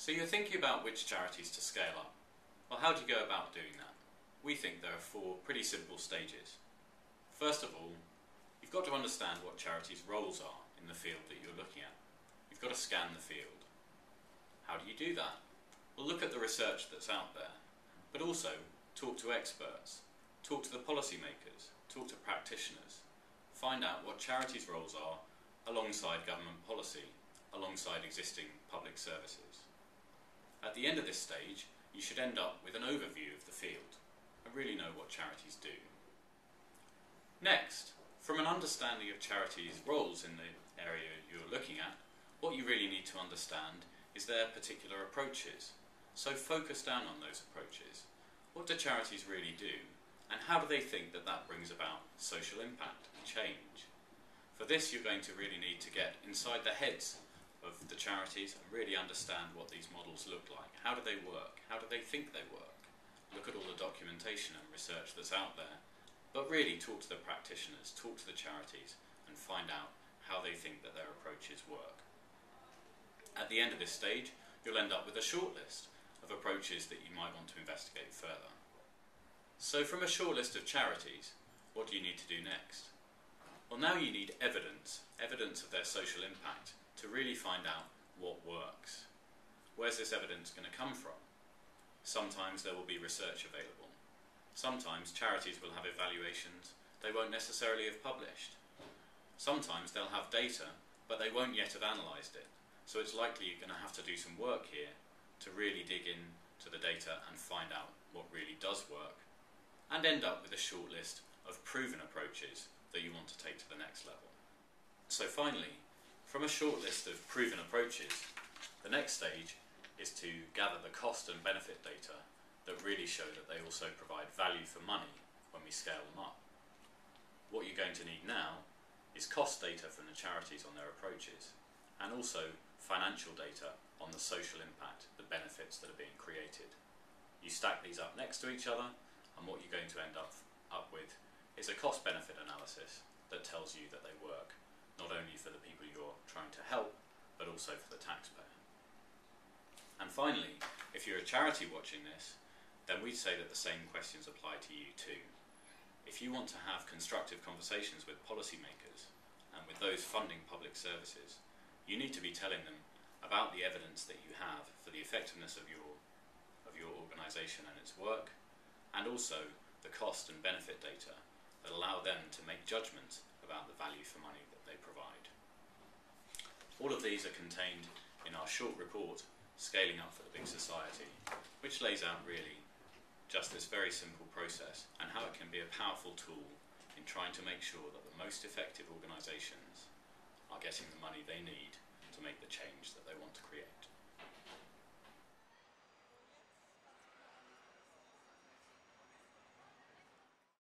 So you're thinking about which charities to scale up. Well, how do you go about doing that? We think there are 4 pretty simple stages. First of all, you've got to understand what charities' roles are in the field that you're looking at. You've got to scan the field. How do you do that? Well, look at the research that's out there, but also talk to experts, talk to the policymakers, talk to practitioners, find out what charities' roles are alongside government policy, alongside existing public services. At the end of this stage, you should end up with an overview of the field and really know what charities do. Next, from an understanding of charities' roles in the area you're looking at, what you really need to understand is their particular approaches. So focus down on those approaches. What do charities really do, and how do they think that that brings about social impact and change? For this, you're going to really need to get inside the heads of the charities and really understand what these models look like. How do they work? How do they think they work? Look at all the documentation and research that's out there, but really talk to the practitioners, talk to the charities, and find out how they think that their approaches work. At the end of this stage, you'll end up with a shortlist of approaches that you might want to investigate further. So from a short list of charities, what do you need to do next? Well, now you need evidence of their social impact to really find out what works. Where's this evidence going to come from? Sometimes there will be research available. Sometimes charities will have evaluations they won't necessarily have published. Sometimes they'll have data, but they won't yet have analysed it. So it's likely you're going to have to do some work here to really dig into the data and find out what really does work, and end up with a short list of proven approaches that you want to take to the next level. So finally, from a short list of proven approaches, the next stage is to gather the cost and benefit data that really show that they also provide value for money when we scale them up. What you're going to need now is cost data from the charities on their approaches, and also financial data on the social impact, the benefits that are being created. You stack these up next to each other, and what you're going to end up with is a cost-benefit analysis that tells you that they work, not only for the people you're trying to help, but also for the taxpayer. And finally, if you're a charity watching this, then we'd say that the same questions apply to you too. If you want to have constructive conversations with policymakers and with those funding public services, you need to be telling them about the evidence that you have for the effectiveness of your organisation and its work, and also the cost and benefit data that allow them to make judgments about the value for money that they provide. All of these are contained in our short report, Scaling Up for the Big Society, which lays out really just this very simple process and how it can be a powerful tool in trying to make sure that the most effective organisations are getting the money they need to make the change that they want to create.